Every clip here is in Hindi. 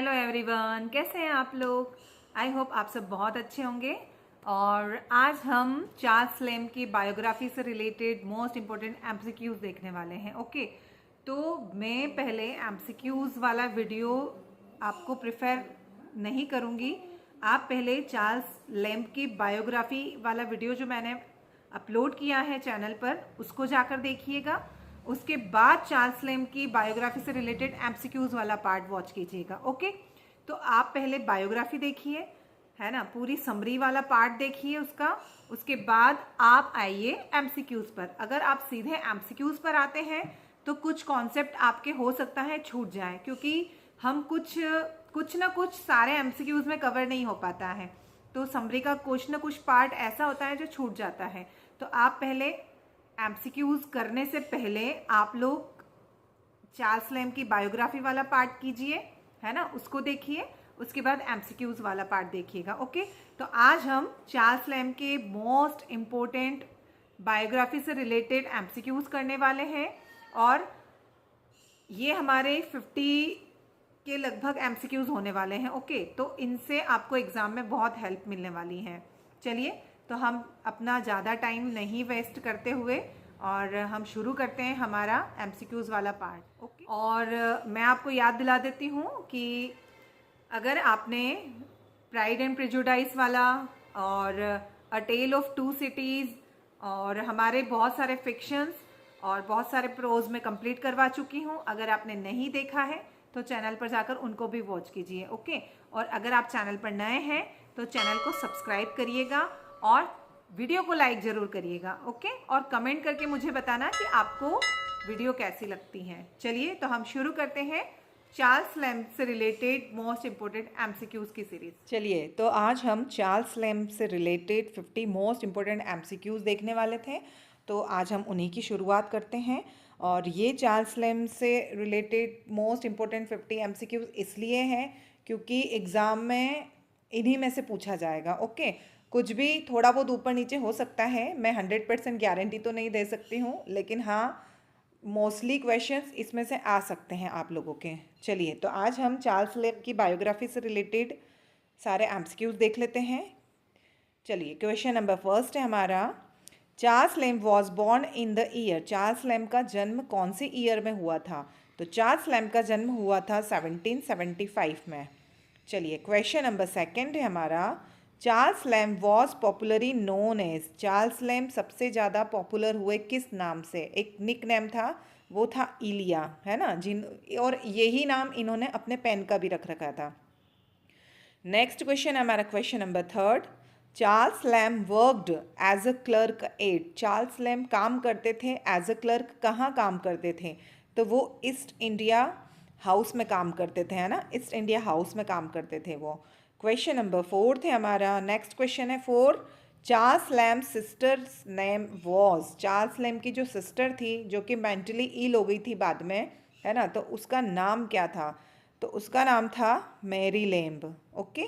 हेलो एवरीवन, कैसे हैं आप लोग। आई होप आप सब बहुत अच्छे होंगे। और आज हम चार्ल्स लेम की बायोग्राफी से रिलेटेड मोस्ट इम्पोर्टेंट एमसीक्यूज देखने वाले हैं। ओके, तो मैं पहले एमसीक्यूज वाला वीडियो आपको प्रेफर नहीं करूँगी। आप पहले चार्ल्स लेम की बायोग्राफी वाला वीडियो जो मैंने अपलोड किया है चैनल पर, उसको जाकर देखिएगा। उसके बाद चार्ल्स लेम की बायोग्राफी से रिलेटेड एमसीक्यूज वाला पार्ट वॉच कीजिएगा। ओके, तो आप पहले बायोग्राफी देखिए, है ना, पूरी समरी वाला पार्ट देखिए उसका। उसके बाद आप आइए एमसीक्यूज पर। अगर आप सीधे एमसीक्यूज पर आते हैं तो कुछ कॉन्सेप्ट आपके हो सकता है छूट जाए, क्योंकि हम कुछ ना कुछ सारे एमसीक्यूज में कवर नहीं हो पाता है। तो समरी का कुछ ना कुछ पार्ट ऐसा होता है जो छूट जाता है। तो आप पहले एमसीक्यूज करने से पहले आप लोग चार्ल्स लेम की बायोग्राफी वाला पार्ट कीजिए, है ना, उसको देखिए। उसके बाद एमसीक्यूज वाला पार्ट देखिएगा। ओके, तो आज हम चार्ल्स लेम के मोस्ट इम्पोर्टेंट बायोग्राफी से रिलेटेड एमसीक्यूज करने वाले हैं। और ये हमारे 50 के लगभग एमसीक्यूज होने वाले हैं। ओके, तो इनसे आपको एग्जाम में बहुत हेल्प मिलने वाली है। चलिए, तो हम अपना ज़्यादा टाइम नहीं वेस्ट करते हुए और हम शुरू करते हैं हमारा एमसीक्यूज वाला पार्ट। ओके, और मैं आपको याद दिला देती हूँ कि अगर आपने प्राइड एंड प्रेजुडाइज वाला और अ टेल ऑफ टू सिटीज़ और हमारे बहुत सारे फिक्शंस और बहुत सारे प्रोज में कंप्लीट करवा चुकी हूँ, अगर आपने नहीं देखा है तो चैनल पर जाकर उनको भी वॉच कीजिए। ओके, और अगर आप चैनल पर नए हैं तो चैनल को सब्सक्राइब करिएगा और वीडियो को लाइक ज़रूर करिएगा। ओके, और कमेंट करके मुझे बताना कि आपको वीडियो कैसी लगती है। चलिए, तो हम शुरू करते हैं चार्ल्स लेम से रिलेटेड मोस्ट इम्पोर्टेंट एमसीक्यूज की सीरीज। चलिए, तो आज हम चार्ल्स लेम से रिलेटेड 50 मोस्ट इम्पोर्टेंट एमसीक्यूज देखने वाले थे। तो आज हम उन्हीं की शुरुआत करते हैं। और ये चार्ल्स लेम से रिलेटेड मोस्ट इम्पोर्टेंट 50 एमसीक्यूज इसलिए हैं क्योंकि एग्ज़ाम में इन्हीं में से पूछा जाएगा। ओके, कुछ भी थोड़ा बहुत ऊपर नीचे हो सकता है, मैं 100% गारंटी तो नहीं दे सकती हूँ, लेकिन हाँ, मोस्टली क्वेश्चंस इसमें से आ सकते हैं आप लोगों के। चलिए, तो आज हम चार्ल्स लेम की बायोग्राफी से रिलेटेड सारे एमसीक्यूज देख लेते हैं। चलिए, क्वेश्चन नंबर फर्स्ट है हमारा, Charles Lamb was born in the year. Charles Lamb का जन्म कौन से ईयर में हुआ था? तो चार्ल्स लेम का जन्म हुआ था 1775 में। चलिए, क्वेश्चन नंबर सेकंड है हमारा, Charles Lamb was popularly known as. Charles Lamb सबसे ज़्यादा पॉपुलर हुए किस नाम से? एक निक नेम था, वो था इलिया, है ना, और यही नाम इन्होंने अपने पेन का भी रख रखा था। नेक्स्ट क्वेश्चन है हमारा question number third, Charles Lamb worked as a clerk at. Charles Lamb काम करते थे एज अ क्लर्क, कहाँ काम करते थे? तो वो ईस्ट इंडिया हाउस में काम करते थे, है ना, ईस्ट इंडिया हाउस में काम करते थे वो। क्वेश्चन नंबर फोर्थ है हमारा, नेक्स्ट क्वेश्चन है four, Charles Lamb sisters name was. Charles Lamb की जो सिस्टर थी जो कि मेंटली इल हो गई थी बाद में, है ना, तो उसका नाम क्या था? तो उसका नाम था मैरी लेम्ब। ओके,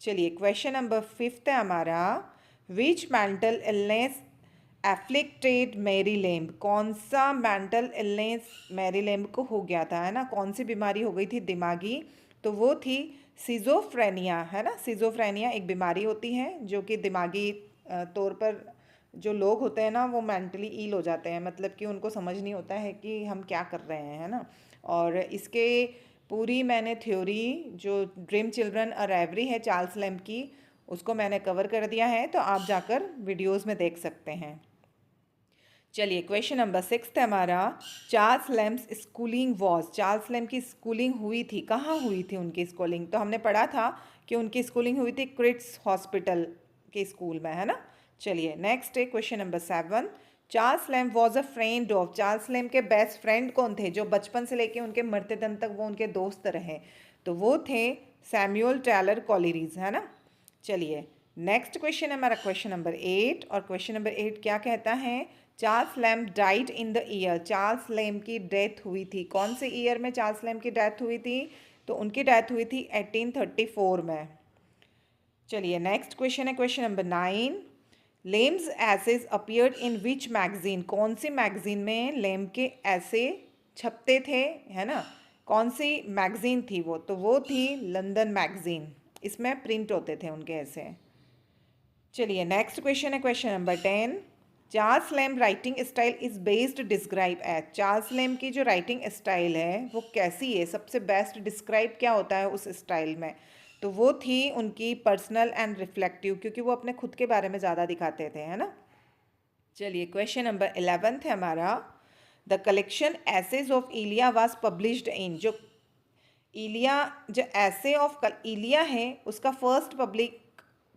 चलिए, क्वेश्चन नंबर फिफ्थ है हमारा, which mental illness afflicted Mary Lamb. कौन सा मेंटल इलनेस मैरी लेम्ब को हो गया था, है ना, कौन सी बीमारी हो गई थी दिमागी? तो वो थी सिजोफ्रेनिया, है ना। सिजोफ्रेनिया एक बीमारी होती है जो कि दिमागी तौर पर जो लोग होते हैं ना वो मेंटली इल हो जाते हैं, मतलब कि उनको समझ नहीं होता है कि हम क्या कर रहे हैं, है ना। और इसके पूरी मैंने थ्योरी जो ड्रीम चिल्ड्रन अ रेवरी है चार्ल्स लैम्ब की, उसको मैंने कवर कर दिया है, तो आप जाकर वीडियोस में देख सकते हैं। चलिए, क्वेश्चन नंबर सिक्स है हमारा, Charles Lamb's schooling was. Charles Lamb की स्कूलिंग हुई थी, कहाँ हुई थी उनकी स्कूलिंग? तो हमने पढ़ा था कि उनकी स्कूलिंग हुई थी क्रिट्स हॉस्पिटल के स्कूल में, है ना। चलिए, नेक्स्ट है question number seven, Charles lamb was a friend of. Charles Lamb के बेस्ट फ्रेंड कौन थे जो बचपन से लेके उनके मरते दम तक वो उनके दोस्त रहे? तो वो थे सैमुअल टेलर कॉलेरिज, है ना। चलिए, नेक्स्ट क्वेश्चन है हमारा क्वेश्चन नंबर एट, और क्वेश्चन नंबर एट क्या कहता है, Charles lamb died in the year. Charles Lamb की डेथ हुई थी कौन से ईयर में? चार्ल्स लैम्ब की डेथ हुई थी, तो उनकी डेथ हुई थी 1834 में। चलिए, नेक्स्ट क्वेश्चन है question number nine, Lamb's essays appeared in which magazine. कौन सी मैगजीन में लेम्ब के ऐसे छपते थे, है ना? कौन सी मैगज़ीन थी वो? तो वो थी लंदन मैगज़ीन, इसमें प्रिंट होते थे उनके ऐसे। चलिए नेक्स्ट क्वेश्चन है question number 10। Charles Lamb writing style is based describe as. Charles Lamb की जो राइटिंग स्टाइल है वो कैसी है, सबसे बेस्ट डिस्क्राइब क्या होता है उस स्टाइल में? तो वो थी उनकी पर्सनल एंड रिफ्लेक्टिव, क्योंकि वो अपने खुद के बारे में ज़्यादा दिखाते थे, है ना। चलिए क्वेश्चन नंबर 11 है हमारा। The collection essays of Elia was published in. जो इलिया, जो ऐसे ऑफ इलिया है उसका फर्स्ट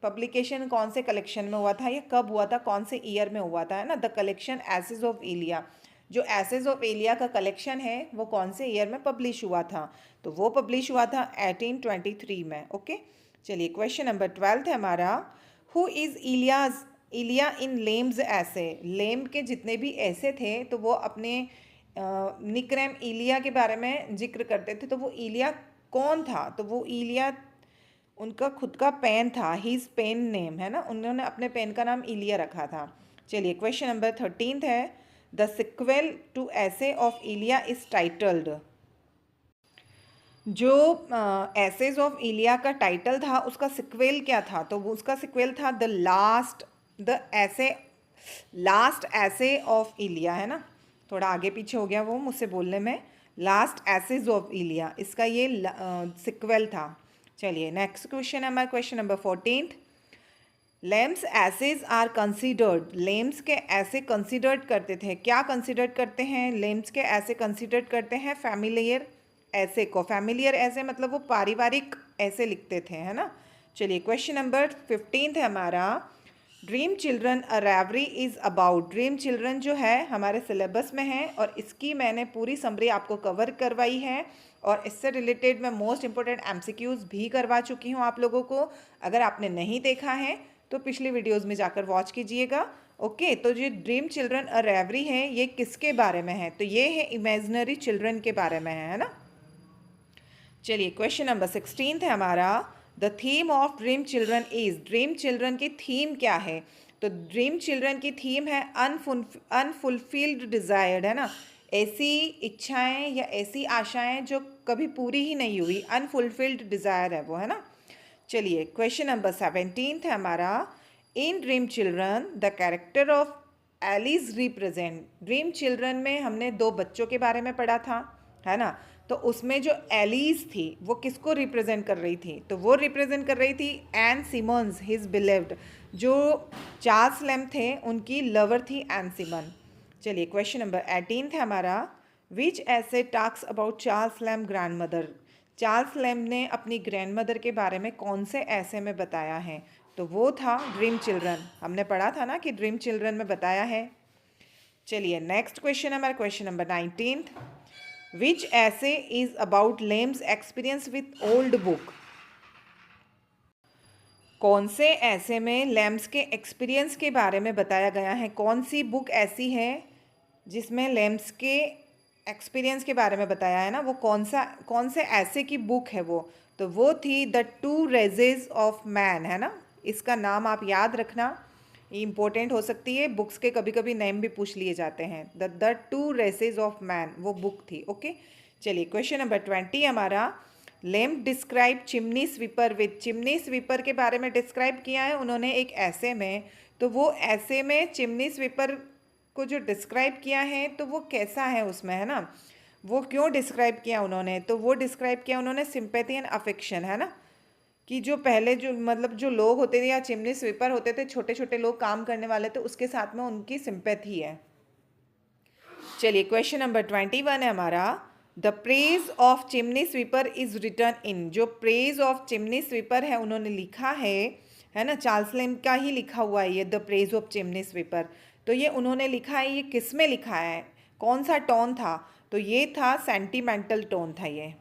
पब्लिकेशन कौन से कलेक्शन में हुआ था, या कब हुआ था, कौन से ईयर में हुआ था, है ना। द कलेक्शन एसेज ऑफ इलिया, जो एसेज ऑफ इलिया का कलेक्शन है वो कौन से ईयर में पब्लिश हुआ था? तो वो पब्लिश हुआ था 1823 में। ओके, चलिए क्वेश्चन नंबर 12 है हमारा। Who is Iliya in limbs ऐसे। लेम्ब के जितने भी ऐसे थे तो वो अपने निकनेम इलिया के बारे में जिक्र करते थे। तो वो इलिया कौन था? तो वो इलिया उनका खुद का पेन था, हीज पेन नेम, है ना, उन्होंने अपने पेन का नाम इलिया रखा था। चलिए क्वेश्चन नंबर 13 है। द सिक्वेल टू ऐसे ऑफ इलिया इज टाइटल्ड। जो एसेज ऑफ इलिया का टाइटल था उसका सिक्वेल क्या था? तो वो उसका सिक्वेल था लास्ट ऐसे ऑफ इलिया, है ना। थोड़ा आगे पीछे हो गया वो मुझसे बोलने में। लास्ट एसेज ऑफ इलिया, इसका ये सिक्वेल था। चलिए नेक्स्ट क्वेश्चन है हमारा question number 14। Lamb's essays are considered. Lamb's के ऐसे कंसिडर्ड करते थे, क्या कंसिडर्ड करते हैं? लेम्स के ऐसे कंसिडर्ड करते हैं फैमिलियर ऐसे को। फैमिलियर ऐसे मतलब वो पारिवारिक ऐसे लिखते थे, है ना। चलिए क्वेश्चन नंबर 15 है हमारा। Dream children a reverie is about. Dream children जो है हमारे सिलेबस में है और इसकी मैंने पूरी समरी आपको कवर करवाई है और इससे रिलेटेड मैं मोस्ट इंपॉर्टेंट एमसीक्यूज़ भी करवा चुकी हूँ आप लोगों को। अगर आपने नहीं देखा है तो पिछली वीडियोज़ में जाकर वॉच कीजिएगा। ओके, तो जो ड्रीम चिल्ड्रन अ रेवरी है ये किसके बारे में है? तो ये है इमेजिनरी चिल्ड्रन के बारे में है ना। चलिए क्वेश्चन नंबर 16 है हमारा। The theme of dream children is. Dream children की थीम क्या है? तो ड्रीम चिल्ड्रन की थीम है अनफुलफिल्ड डिज़ायर्ड, है ना। ऐसी इच्छाएं या ऐसी आशाएं जो कभी पूरी ही नहीं हुई, अनफुलफिल्ड डिज़ायर है वो, है ना। चलिए क्वेश्चन नंबर 17 है हमारा। In dream children the character of Alice represent. Dream children में हमने दो बच्चों के बारे में पढ़ा था, है ना। तो उसमें जो एलिस थी वो किसको रिप्रेजेंट कर रही थी? तो वो रिप्रेजेंट कर रही थी एन सिमन्स, हिज बिलीव्ड। जो चार्ल्स लैम्ब थे उनकी लवर थी एन सिमन। चलिए क्वेश्चन नंबर 18 है हमारा। विच ऐसे talks about Charles lamb grand mother. Charles lamb ने अपनी ग्रैंड मदर के बारे में कौन से ऐसे में बताया है? तो वो था ड्रीम चिल्ड्रन। हमने पढ़ा था ना कि ड्रीम चिल्ड्रन में बताया है। चलिए नेक्स्ट क्वेश्चन है हमारा क्वेश्चन नंबर 19। विच ऐसे is about limbs experience with old book. कौन से ऐसे में लैम्स के एक्सपीरियंस के बारे में बताया गया है? कौन सी बुक ऐसी है जिसमें लैम्स के एक्सपीरियंस के बारे में बताया है ना? वो कौन से ऐसे की बुक है वो? तो वो थी the two raises of man, है ना। इसका नाम आप याद रखना, ये इंपॉर्टेंट हो सकती है, बुक्स के कभी कभी नेम भी पूछ लिए जाते हैं। The two races of man वो बुक थी। ओके, चलिए क्वेश्चन नंबर 20 हमारा। Lamb describe chimney sweeper with. Chimney sweeper के बारे में डिस्क्राइब किया है उन्होंने एक ऐसे में। तो वो ऐसे में चिमनी स्वीपर को जो डिस्क्राइब किया है तो वो कैसा है उसमें, है ना। वो क्यों डिस्क्राइब किया उन्होंने? तो वो डिस्क्राइब किया उन्होंने सिंपैथी एंड अफेक्शन, है ना। कि जो पहले जो मतलब जो लोग होते थे या चिमनी स्वीपर होते थे, छोटे छोटे लोग काम करने वाले, तो उसके साथ में उनकी सिंपैथी है। चलिए क्वेश्चन नंबर 21 है हमारा। The praise of chimney sweeper is written in. जो प्रेज ऑफ चिमनी स्वीपर है उन्होंने लिखा है ना, चार्ल्स लैम्ब का ही लिखा हुआ है ये the praise of chimney sweeper. तो ये उन्होंने लिखा है, ये किस में लिखा है, कौन सा टोन था? तो ये था सेंटिमेंटल टोन था ये,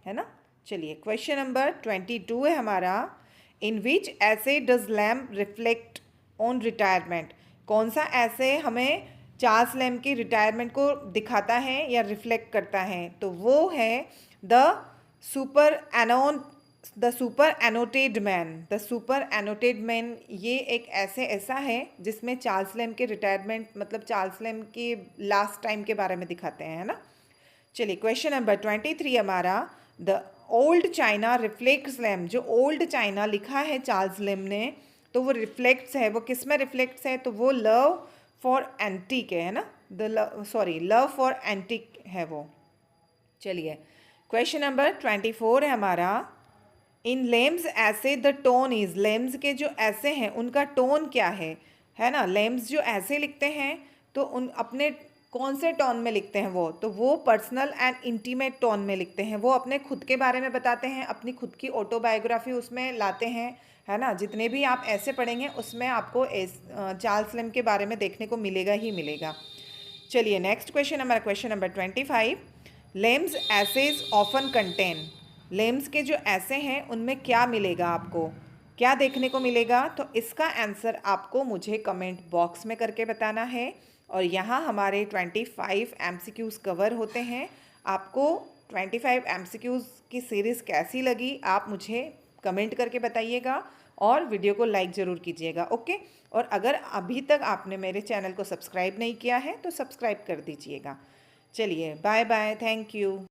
है ना। चलिए क्वेश्चन नंबर 22 है हमारा। इन विच ऐसे does lamb reflect on retirement. कौन सा ऐसे हमें चार्ल्स लैम्ब की रिटायरमेंट को दिखाता है या रिफ्लेक्ट करता है? तो वो है the superannuated man. The superannuated man ये एक ऐसा है जिसमें चार्ल्स लैम्ब के रिटायरमेंट मतलब चार्ल्स लैम्ब के लास्ट टाइम के बारे में दिखाते हैं, है ना। चलिए क्वेश्चन नंबर 23 हमारा, the old China reflects lamp, जो ओल्ड चाइना लिखा है चार्ल्स लिम ने, तो वो रिफ्लेक्ट्स है, वो किस में रिफ्लेक्ट्स है, तो वो लव फॉर एंटीक है ना, लव फॉर एंटीक है वो। चलिए क्वेश्चन नंबर 24 है हमारा, इन लेम्स ऐसे द टोन इज, लेम्स के जो ऐसे हैं उनका टोन क्या है ना, लेम्स जो ऐसे लिखते हैं तो उन अपने कौन से टोन में लिखते हैं तो वो पर्सनल एंड इंटीमेट टोन में लिखते हैं, वो अपने खुद के बारे में बताते हैं, अपनी खुद की ऑटोबायोग्राफी उसमें लाते हैं, है ना। जितने भी आप ऐसे पढ़ेंगे उसमें आपको चार्ल्स लिम के बारे में देखने को मिलेगा ही मिलेगा। चलिए नेक्स्ट क्वेश्चन हमारा question number 25, Lamb's essays often contain, Lamb's के जो ऐसे हैं उनमें क्या मिलेगा, आपको क्या देखने को मिलेगा, तो इसका आंसर आपको मुझे कमेंट बॉक्स में करके बताना है। और यहाँ हमारे 25 MCQs कवर होते हैं। आपको 25 MCQs की सीरीज़ कैसी लगी आप मुझे कमेंट करके बताइएगा और वीडियो को लाइक ज़रूर कीजिएगा, ओके। और अगर अभी तक आपने मेरे चैनल को सब्सक्राइब नहीं किया है तो सब्सक्राइब कर दीजिएगा। चलिए बाय बाय, थैंक यू।